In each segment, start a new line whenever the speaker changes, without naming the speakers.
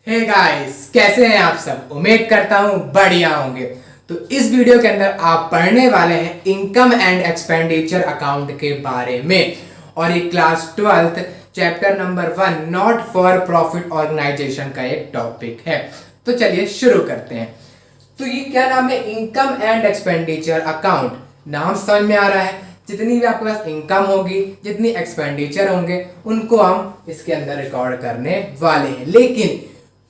Hey guys, कैसे हैं आप सब। उम्मीद करता हूं बढ़िया होंगे। तो इस वीडियो के अंदर आप पढ़ने वाले हैं इनकम एंड एक्सपेंडिचर अकाउंट के बारे में, और ये class 12th chapter number 1 not for profit organisation का एक टॉपिक है। तो चलिए शुरू करते हैं। तो ये क्या नाम है, इनकम एंड एक्सपेंडिचर अकाउंट। नाम समझ में आ रहा है, जितनी भी आपके पास इनकम होगी, जितनी एक्सपेंडिचर होंगे, उनको हम इसके अंदर रिकॉर्ड करने वाले हैं। लेकिन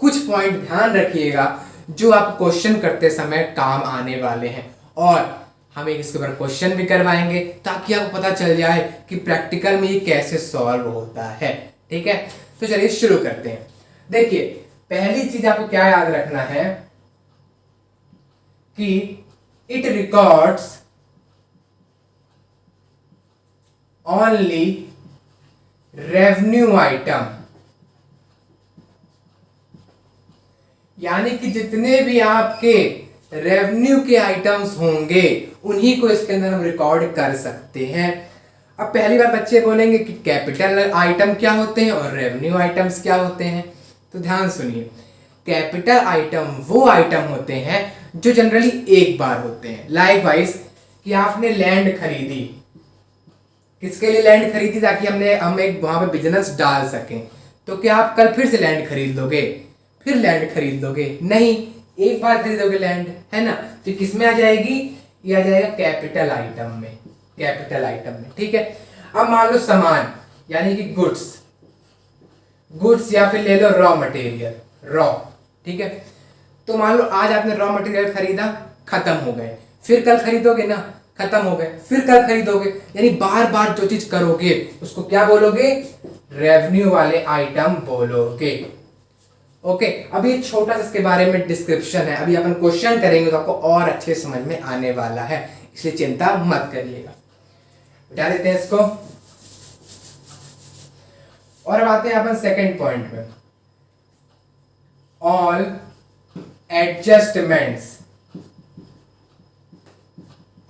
कुछ पॉइंट ध्यान रखिएगा जो आप क्वेश्चन करते समय काम आने वाले हैं, और हम एक इसके ऊपर क्वेश्चन भी करवाएंगे ताकि आपको पता चल जाए कि प्रैक्टिकल में ये कैसे सॉल्व होता है। ठीक है, तो चलिए शुरू करते हैं। देखिए, पहली चीज आपको क्या याद रखना है कि it records only revenue item, यानी कि जितने भी आपके रेवेन्यू के आइटम्स होंगे उन्हीं को इसके अंदर हम रिकॉर्ड कर सकते हैं। अब पहली बार बच्चे बोलेंगे कि कैपिटल आइटम क्या होते हैं और रेवेन्यू आइटम्स क्या होते हैं। तो ध्यान सुनिए, कैपिटल आइटम वो आइटम होते हैं जो जनरली एक बार होते हैं। लाइक वाइज कि आपने लैंड खरीदी, किसके लिए लैंड खरीदी? ताकि हम एक वहां पे बिजनेस डाल सकें। तो क्या आप कल फिर से लैंड खरीद लोगे, फिर लैंड खरीद लोगे? नहीं, एक बार खरीदोगे लैंड, है ना। तो किसमें आ जाएगी? ये आ जाएगा कैपिटल आइटम में, कैपिटल आइटम में। ठीक है, अब मान लो सामान यानी कि गुड्स या फिर ले लो रॉ मटेरियल, रॉ। ठीक है, तो मान लो आज आपने रॉ मटेरियल खरीदा, खत्म हो गए, फिर कल खरीदोगे ना, खत्म हो गए, फिर कल खरीदोगे, यानी बार बार जो चीज करोगे उसको क्या बोलोगे? रेवेन्यू वाले आइटम बोलोगे। ओके, अभी एक छोटा सा इसके बारे में डिस्क्रिप्शन है, अभी अपन क्वेश्चन करेंगे तो आपको और अच्छे समझ में आने वाला है, इसलिए चिंता मत करिएगा। बता देते हैं इसको, और अब आते हैं अपन सेकंड पॉइंट में। All adjustments,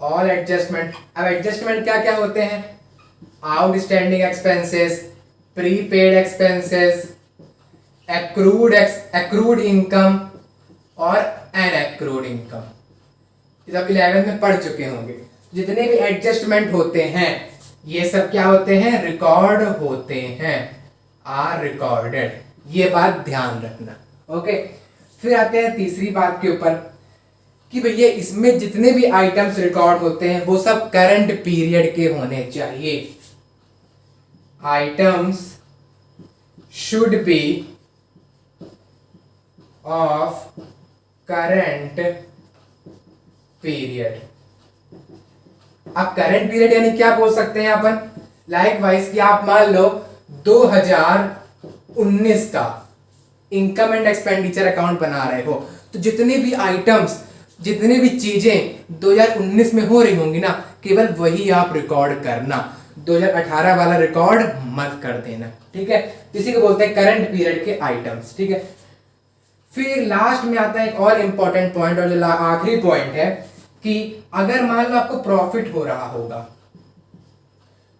all adjustment. अब एडजस्टमेंट क्या क्या होते हैं? Outstanding expenses, prepaid expenses, accrued income और अनएक्रूड इनकम। जब 11th में पढ़ चुके होंगे, जितने भी एडजस्टमेंट होते हैं ये सब क्या होते हैं? रिकॉर्ड होते हैं, आर रिकॉर्डेड। ये बात ध्यान रखना। ओके, फिर आते हैं तीसरी बात के ऊपर कि भैया इसमें जितने भी आइटम्स रिकॉर्ड होते हैं वो सब करंट पीरियड के होने चाहिए। Items should be of current period. अब करंट पीरियड यानी क्या बोल सकते हैं अपन? लाइक वाइज कि आप मान लो 2019 का इनकम एंड एक्सपेंडिचर अकाउंट बना रहे हो, तो जितने भी आइटम्स, जितने भी चीजें 2019 में हो रही होंगी ना, केवल वही आप रिकॉर्ड करना, 2018 वाला रिकॉर्ड मत कर देना। ठीक है, इसी को बोलते हैं करंट पीरियड के आइटम्स। ठीक है, फिर लास्ट में आता है एक और इंपॉर्टेंट पॉइंट, और जो आखिरी पॉइंट है कि अगर मान लो आपको प्रॉफिट हो रहा होगा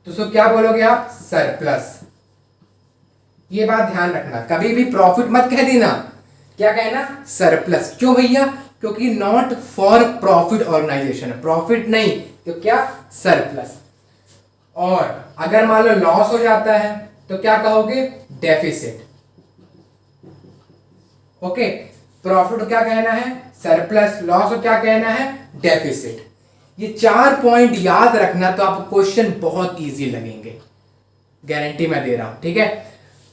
तो उसको क्या बोलोगे आप? सरप्लस। ये बात ध्यान रखना, कभी भी प्रॉफिट मत कह देना, क्या कहना? सरप्लस। क्यों भैया? क्योंकि नॉट फॉर प्रॉफिट ऑर्गेनाइजेशन है, प्रॉफिट नहीं, तो क्या? सरप्लस। और अगर मान लो लॉस हो जाता है तो क्या कहोगे? डेफिसिट। ओके, प्रॉफिट को क्या कहना है? सरप्लस। लॉस को क्या कहना है? डेफिसिट। ये 4 पॉइंट याद रखना तो आपको क्वेश्चन बहुत इजी लगेंगे, गारंटी मैं दे रहा हूं। ठीक है,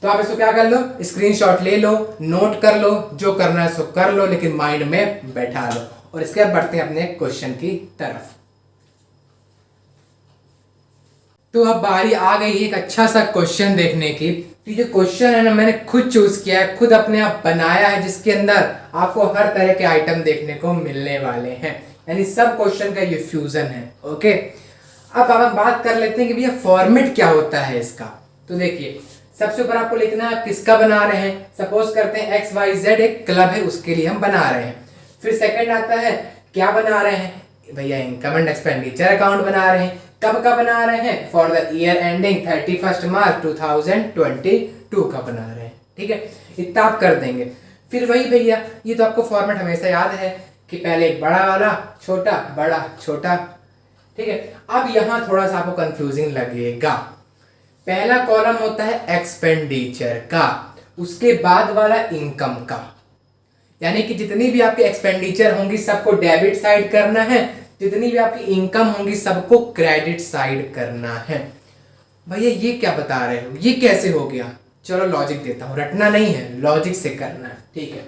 तो आप इसको क्या कर लो, स्क्रीनशॉट ले लो, नोट कर लो, जो करना है सो कर लो, लेकिन माइंड में बैठा लो। और इसके बाद बढ़ते हैं अपने क्वेश्चन की तरफ। तो अब बारी आ गई एक अच्छा सा क्वेश्चन देखने की। तो ये क्वेश्चन है ना, मैंने खुद चूज किया है, खुद अपने आप बनाया है, जिसके अंदर आपको हर तरह के आइटम देखने को मिलने वाले हैं, यानी सब क्वेश्चन का ये फ्यूजन है। ओके, अब हम बात कर लेते हैं कि भैया फॉर्मेट क्या होता है इसका। तो देखिए, सबसे ऊपर आपको लिखना है किसका बना रहे हैं। सपोज करते हैं XYZ एक क्लब है, उसके लिए हम बना रहे हैं। फिर सेकंड आता है क्या बना रहे हैं भैया? इनकम एंड एक्सपेंडिचर अकाउंट बना रहे हैं। कब का बना रहे हैं? फॉर द ईयर एंडिंग 31 मार्च 2022 का बना रहे हैं। ठीक है, इतना आप कर देंगे। फिर वही भैया, ये तो आपको फॉर्मेट हमेशा याद है कि पहले एक बड़ा वाला छोटा, बड़ा छोटा, ठीक है। अब यहां थोड़ा सा आपको कंफ्यूजिंग लगेगा। पहला कॉलम होता है एक्सपेंडिचर का, उसके बाद वाला इनकम का, यानी कि जितनी भी आपकी एक्सपेंडिचर होंगी सबको डेबिट साइड करना है, जितनी भी आपकी इनकम होंगी सबको क्रेडिट साइड करना है। भैया ये क्या बता रहे हो, ये कैसे हो गया? चलो लॉजिक देता हूं, रटना नहीं है, लॉजिक से करना है, ठीक है।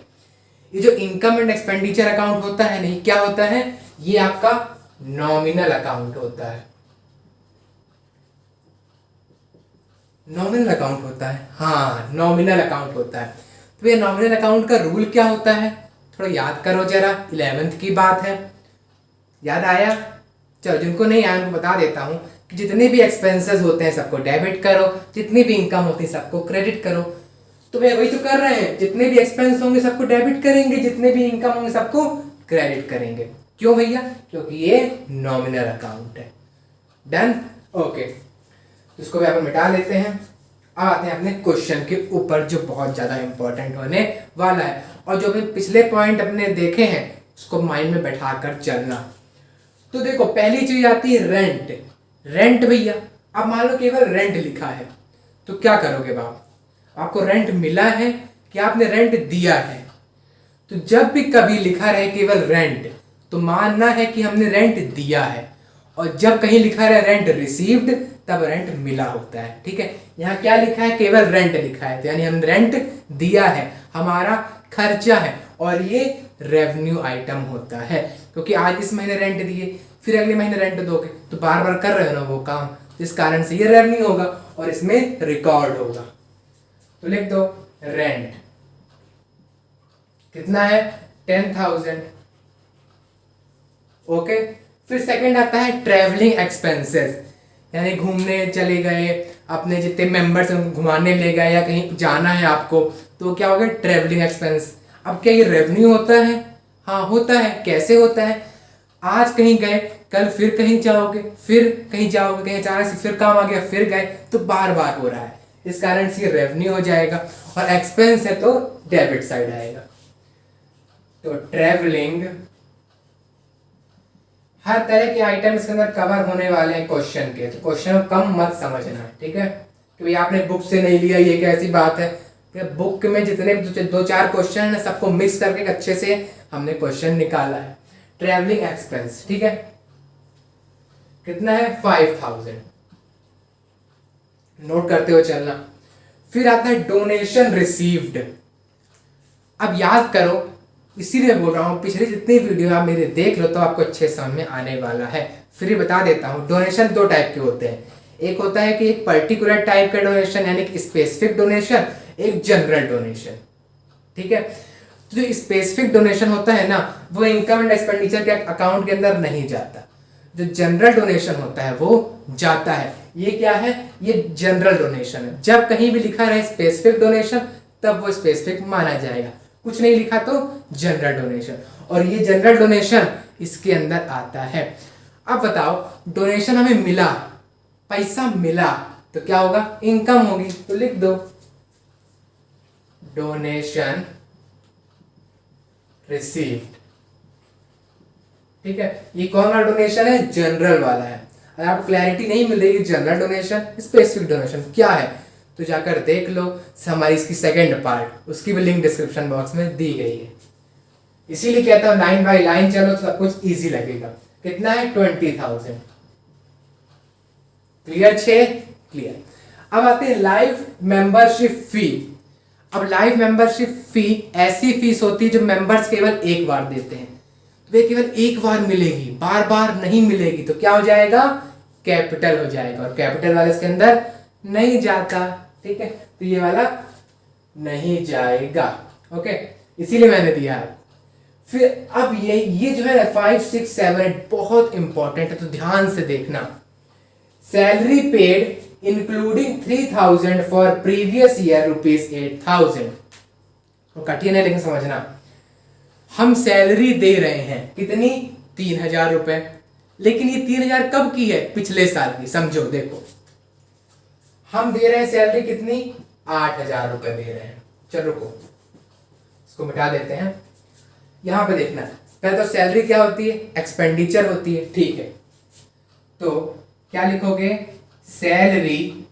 ये जो इनकम एंड एक्सपेंडिचर अकाउंट होता है नहीं, क्या होता है? ये आपका नॉमिनल अकाउंट होता है, नॉमिनल अकाउंट होता है, हाँ नॉमिनल अकाउंट होता है। तो ये नॉमिनल अकाउंट का रूल क्या होता है? थोड़ा याद करो जरा, 11th की बात है, याद आया? चलो जिनको नहीं आया उनको बता देता हूं कि जितने भी एक्सपेंसेस होते हैं सबको डेबिट करो, जितनी भी इनकम होती है सबको क्रेडिट करो। तो भैया वही तो कर रहे हैं, जितने भी एक्सपेंस होंगे सबको डेबिट करेंगे, जितने भी इनकम होंगे सबको क्रेडिट करेंगे। क्यों भैया? क्योंकि ये नॉमिनल अकाउंट है। डन, ओके, इसको भी अपन मिटा लेते हैं। अब आते हैं अपने क्वेश्चन के ऊपर जो बहुत ज्यादा इंपॉर्टेंट होने वाला है, और जो भी पिछले पॉइंट अपने देखे हैं उसको माइंड में बैठा कर चलना। तो देखो पहली चीज आती है रेंट। रेंट भैया, अब मान लो केवल रेंट लिखा है तो क्या करोगे बाप? आपको रेंट मिला है कि आपने रेंट दिया है? तो जब भी कभी लिखा रहे केवल रेंट तो मानना है कि हमने रेंट दिया है, और जब कहीं लिखा रहे रेंट रिसीव्ड तब रेंट मिला होता है, ठीक है। यहाँ क्या लिखा है? केवल रेंट लिखा है, तो यानी हमने रेंट दिया है, हमारा खर्चा है, और ये रेवेन्यू आइटम होता है, क्योंकि आज इस महीने रेंट दिए, फिर अगले महीने रेंट दोगे, तो बार बार कर रहे हो ना वो काम, जिस कारण से ये रेवेन्यू होगा और इसमें रिकॉर्ड होगा। तो लिख दो रेंट कितना है? 10,000। ओके, फिर सेकंड आता है ट्रैवलिंग एक्सपेंसेस, यानी घूमने चले गए, अपने जितने मेंबर्स घुमाने ले गए या कहीं जाना है आपको, तो क्या हो गया? Travelling expense. अब क्या ये रेवेन्यू होता है? हाँ होता है। कैसे होता है? आज कहीं गए, कल फिर कहीं जाओगे, फिर कहीं जाओगे, कहीं अचानक से फिर काम आ गया फिर गए, तो बार बार हो रहा है, इस कारण से ये रेवेन्यू हो जाएगा, और एक्सपेंस है तो डेबिट साइड आएगा। तो ट्रैवलिंग, हर तरह के आइटम इसके अंदर कवर होने वाले हैं क्वेश्चन के, तो क्वेश्चन को कम मत समझना, ठीक है, क्योंकि आपने बुक से नहीं लिया, ये कैसी बात है? बुक में जितने दो चार क्वेश्चन है सबको मिक्स करके अच्छे से हमने क्वेश्चन निकाला है। ट्रैवलिंग एक्सपेंस, ठीक है, कितना है? 5,000, नोट करते हुए चलना। फिर आता है डोनेशन रिसीव्ड। अब याद करो, इसीलिए बोल रहा हूँ पिछली जितनी वीडियो आप मेरे देख लो तो आपको अच्छे समझ में आने वाला है। फिर बता देता हूँ, डोनेशन दो टाइप के होते हैं, एक होता है कि एक पर्टिकुलर टाइप का डोनेशन यानी कि स्पेसिफिक डोनेशन, एक जनरल डोनेशन, ठीक है। तो जो स्पेसिफिक डोनेशन होता है ना वो इनकम एंड एक्सपेंडिचर के अकाउंट के अंदर नहीं जाता, जो जनरल डोनेशन होता है वो जाता है। ये क्या है? ये जनरल डोनेशन है। जब कहीं भी लिखा रहे स्पेसिफिक डोनेशन तब वो स्पेसिफिक माना जाएगा, कुछ नहीं लिखा तो जनरल डोनेशन, और ये जनरल डोनेशन इसके अंदर आता है। अब बताओ, डोनेशन हमें मिला, पैसा मिला, तो क्या होगा? इनकम होगी, तो लिख दो डोनेशन रिसीव्ड, ठीक है। ये कौन वाला डोनेशन है? जनरल वाला है। अगर आपको क्लैरिटी नहीं मिल रही जनरल डोनेशन स्पेसिफिक डोनेशन क्या है तो जाकर देख लो, हमारी इसकी सेकंड पार्ट, उसकी भी लिंक डिस्क्रिप्शन बॉक्स में दी गई है। इसीलिए कहता हूं लाइन बाय लाइन चलो तो सब कुछ इजी लगेगा। कितना है? 20,000। क्लियर? 6 क्लियर। अब आते हैं लाइव मेंबरशिप फी। अब लाइव मेंबरशिप फी ऐसी फीस होती है जो मेंबर्स केवल एक बार देते हैं, वे केवल एक बार मिलेगी, बार बार नहीं मिलेगी, तो क्या हो जाएगा? कैपिटल हो जाएगा, और कैपिटल वाले इसके अंदर नहीं जाता, ठीक है, तो ये वाला नहीं जाएगा। ओके, इसीलिए मैंने दिया है। फिर अब ये जो है 5, 6, 7, 8 बहुत इंपॉर्टेंट है, तो ध्यान से देखना। Salary paid including 3,000 for previous year ₹8,000। तो कठिन है लेकिन समझना, हम सैलरी दे रहे हैं कितनी? 3,000 रुपए, लेकिन ये 3,000 कब की है? पिछले साल की। समझो, देखो हम दे रहे हैं सैलरी कितनी? 8,000 रुपए दे रहे हैं। चलो रुको, इसको मिटा देते हैं। यहां पे देखना, पहले तो सैलरी क्या होती है, एक्सपेंडिचर होती है, ठीक है। तो क्या लिखोगे, सैलरी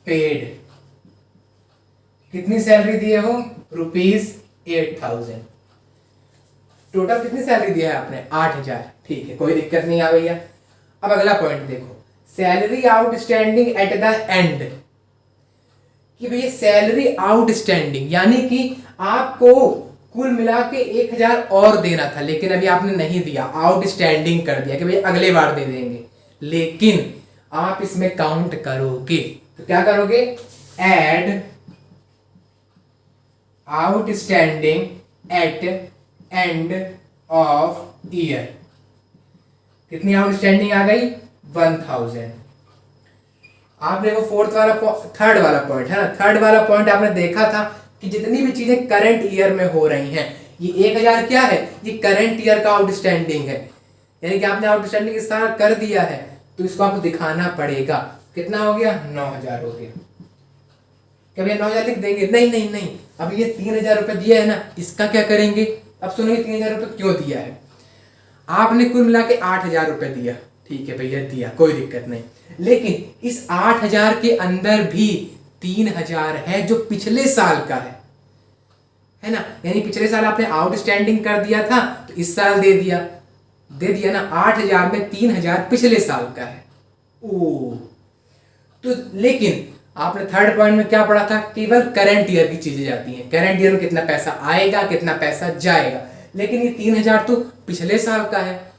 पेड, कितनी सैलरी दिए हो, ₹8,000। टोटल कितनी सैलरी दिया है आपने, 8,000, ठीक है, कोई दिक्कत नहीं आ भैया। अब अगला पॉइंट देखो, salary outstanding at the end, कि भैया सैलरी आउटस्टैंडिंग यानी कि आपको कुल मिला के 1,000 और देना था, लेकिन अभी आपने नहीं दिया, आउटस्टैंडिंग कर दिया कि भैया अगले बार दे देंगे, लेकिन आप इसमें काउंट करोगे तो क्या करोगे, add outstanding at end of year, कितनी आउटस्टैंडिंग आ गई, 1,000। आपने वो थर्ड वाला पॉइंट है ना, थर्ड वाला पॉइंट आपने देखा था कि जितनी भी चीजें करंट ईयर में हो रही हैं, ये 1,000 क्या है, ये करंट ईयर का आउटस्टैंडिंग है, यानी कि आपने आउटस्टैंडिंग इस तरह कर दिया है तो इसको आपको दिखाना पड़ेगा। कितना हो गया, 9,000 हो गया। क्या भैया 9,000 लिख देंगे, नहीं नहीं नहीं, अब ये 3,000 रुपए दिया है ना, इसका क्या करेंगे, अब सुनिए 3,000 रुपए क्यों दिया है। आपने कुल मिला के 8,000 रुपए दिया, ठीक है भैया दिया, कोई दिक्कत नहीं, लेकिन इस 8,000 के अंदर भी 3,000 है जो पिछले साल का है ना, यानी पिछले साल आपने आउटस्टैंडिंग कर दिया था तो इस साल दे दिया ना, 8,000 में 3,000 पिछले साल का है। ओ तो लेकिन आपने थर्ड पॉइंट में क्या पढ़ा था, केवल करंट ईयर की चीजें जाती हैं, करंट ईयर में कितना पैसा आएगा कितना पैसा जाएगा, लेकिन ये 3,000 तो पिछले साल का है,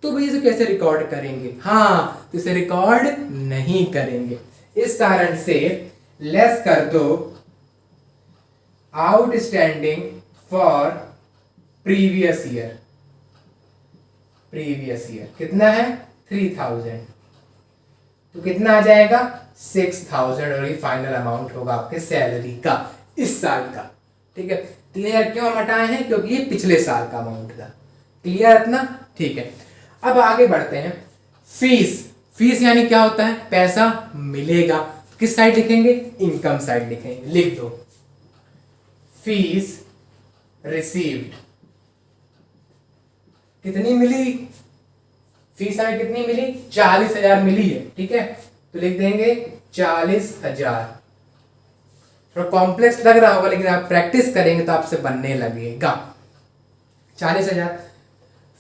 तो भाई इसे कैसे रिकॉर्ड करेंगे, हाँ तो इसे रिकॉर्ड नहीं करेंगे। इस कारण से लेस कर दो आउटस्टैंडिंग फॉर प्रीवियस ईयर, कितना है 3,000, तो कितना आ जाएगा 6,000, और ये फाइनल अमाउंट होगा आपके सैलरी का इस साल का, ठीक है। 3,000 क्यों हम हटाए हैं, क्योंकि ये पिछले साल का अमाउंट था, क्लियर इतना, ठीक है। अब आगे बढ़ते हैं, फीस यानी क्या होता है, पैसा मिलेगा, किस साइड लिखेंगे, इनकम साइड लिखेंगे, लिख दो फीस रिसीव्ड, कितनी मिली, फीस हमें कितनी मिली, 40,000 मिली है, ठीक है, तो लिख देंगे 40,000। थोड़ा कॉम्प्लेक्स लग रहा होगा, लेकिन आप प्रैक्टिस करेंगे तो आपसे बनने लगेगा 40,000।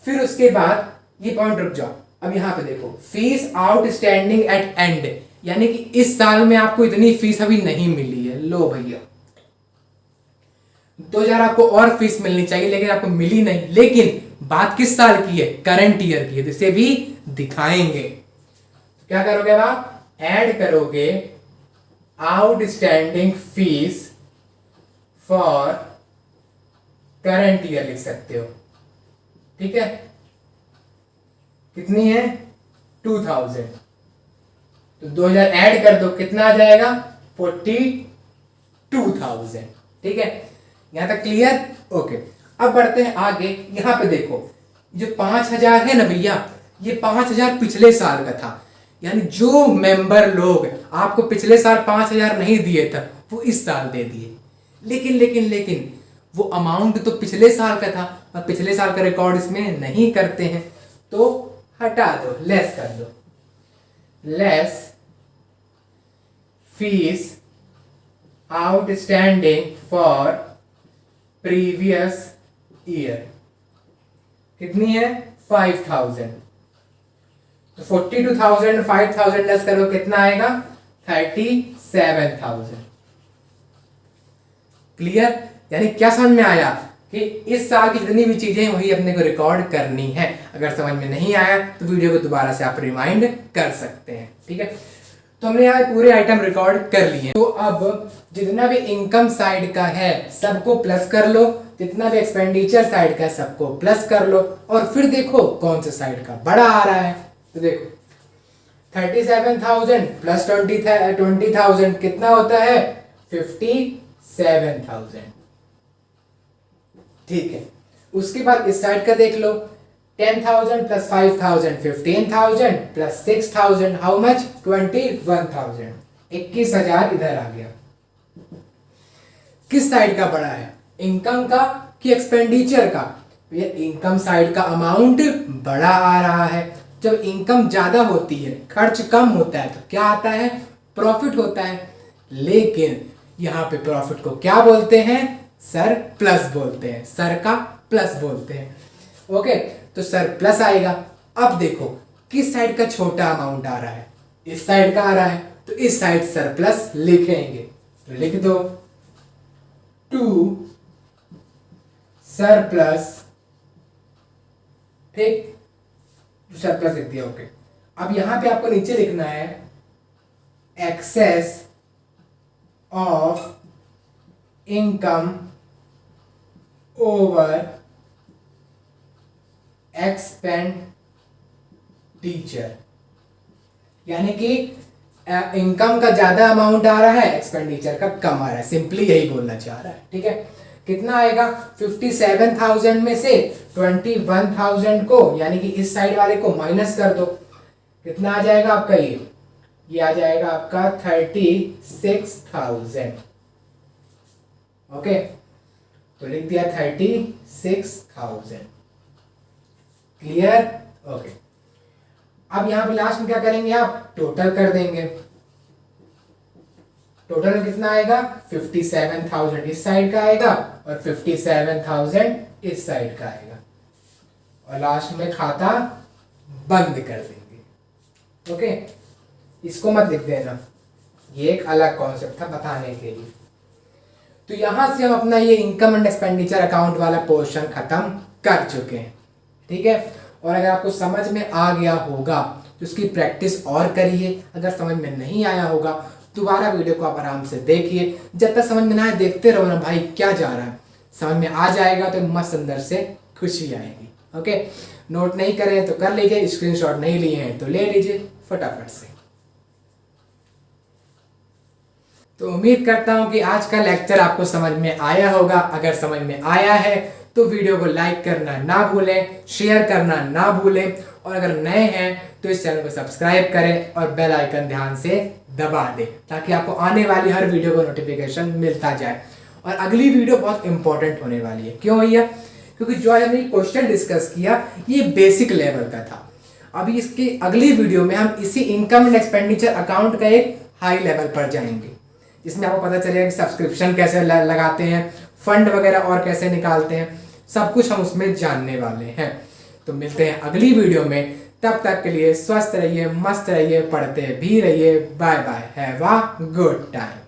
फिर उसके बाद ये पॉइंट रुक जाओ, अब यहां पे देखो, फीस आउटस्टैंडिंग एट एंड, यानी कि इस साल में आपको इतनी फीस अभी नहीं मिली है, लो भैया 2,000 आपको और फीस मिलनी चाहिए, लेकिन आपको मिली नहीं, लेकिन बात किस साल की है, करंट ईयर की है, तो इसे भी दिखाएंगे। तो क्या करोगे, अब आप ऐड करोगे outstanding fees for current year लिख सकते हो, ठीक है, कितनी है 2,000, तो 2,000 ऐड कर दो, कितना आ जाएगा 42,000, ठीक है, यहां तक क्लियर, ओके। अब बढ़ते हैं आगे, यहां पे देखो जो 5,000 है ना भैया, ये 5,000 पिछले साल का था, यानी जो मेंबर लोग आपको पिछले साल 5,000 नहीं दिए थे वो इस साल दे दिए, लेकिन वो अमाउंट तो पिछले साल का था और पिछले साल का रिकॉर्ड इसमें नहीं करते हैं, तो हटा दो, लेस कर दो, less fees outstanding for previous year, कितनी है 5,000, तो 42,000 5,000 लेस करो, कितना आएगा 37,000, क्लियर। यानी क्या समझ में आया कि इस साल की जितनी भी चीजें वही अपने को रिकॉर्ड करनी है। अगर समझ में नहीं आया तो वीडियो को दोबारा से आप रिमाइंड कर सकते हैं, ठीक है। तो हमने यहाँ पूरे आइटम रिकॉर्ड कर लिए, तो अब जितना भी इनकम साइड का है सबको प्लस कर लो, जितना भी एक्सपेंडिचर साइड का है सबको प्लस कर लो, और फिर देखो कौन से साइड का बड़ा आ रहा है। तो देखो 37,000 प्लस 20,000 कितना होता है 57,000, ठीक है। उसके बाद इस साइड का देख लो, 10,000 प्लस 5,000 15,000 प्लस 6,000 हाउ मच 21,000, 21,000 इधर आ गया। किस साइड का बड़ा है, इनकम का कि एक्सपेंडिचर का? ये इनकम साइड का अमाउंट बड़ा आ रहा है। जब इनकम ज्यादा होती है, खर्च कम होता है, तो क्या आता है? प्रॉफिट होता है। लेकिन यहाँ पे प्रॉफिट को क्या बोलते हैं? सर प्लस बोलते हैं, सर का प्लस बोलते हैं। ओके, तो सर प्लस आएगा। अब देखो किस साइड का छोटा अमाउंट आ रहा है? इस साइड का आ रहा है, तो इस साइड सर प्लस लिखेंगे। तो लिख दो टू सर प्लस, ठीक, सर प्लस लिख दिया। ओके, अब यहां पे आपको नीचे लिखना है excess of income over expenditure, यानी कि इनकम का ज्यादा अमाउंट आ रहा है, एक्सपेंडिचर का कम आ रहा है। सिंपली यही बोलना चाह रहा है, ठीक है। कितना आएगा? 57,000 में से 21,000 को, यानी कि इस साइड वाले को माइनस कर दो। कितना आ जाएगा आपका? ये आ जाएगा आपका 36,000। ओके, तो लिख दिया 36,000। क्लियर? ओके, अब यहां पे लास्ट में क्या करेंगे? आप टोटल कर देंगे। टोटल में कितना आएगा? 57,000 इस साइड का आएगा और 57,000 इस साइड का आएगा, और लास्ट में खाता बंद कर देंगे। ओके, इसको मत लिख देना, ये एक अलग कॉन्सेप्ट था बताने के लिए। तो यहां से हम अपना ये इनकम एंड एक्सपेंडिचर अकाउंट वाला पोर्शन खत्म कर चुके हैं, ठीक है। और अगर आपको समझ में आ गया होगा तो उसकी प्रैक्टिस और करिए। अगर समझ में नहीं आया होगा दोबारा वीडियो को आप आराम से देखिए। जब तक समझ में ना आए देखते रहो ना भाई, क्या जा रहा है। समझ में आ जाएगा तो मस्त अंदर से खुशी आएगी। ओके, नोट नहीं करें तो कर लीजिए, स्क्रीनशॉट नहीं लिए हैं तो ले लीजिए फटाफट से। तो उम्मीद करता हूं कि आज का लेक्चर आपको समझ में आया होगा। अगर समझ में आया है तो वीडियो को लाइक करना ना भूलें, शेयर करना ना भूलें, और अगर नए हैं तो इस चैनल को सब्सक्राइब करें और बेल आइकन ध्यान से दबा दें, ताकि आपको आने वाली हर वीडियो को नोटिफिकेशन मिलता जाए। और अगली वीडियो बहुत इंपॉर्टेंट होने वाली है। क्यों भैया? क्योंकि जो आज हमने क्वेश्चन डिस्कस किया ये बेसिक लेवल का था। अभी इसकी अगली वीडियो में हम इसी इनकम एंड एक्सपेंडिचर अकाउंट का एक हाई लेवल पर जाएंगे, जिसमें आपको पता चलेगा कि सब्सक्रिप्शन कैसे लगाते हैं, फंड वगैरह और कैसे निकालते हैं, सब कुछ हम उसमें जानने वाले हैं। तो मिलते हैं अगली वीडियो में, तब तक के लिए स्वस्थ रहिए, मस्त रहिए, पढ़ते भी रहिए। Bye bye, have a good time.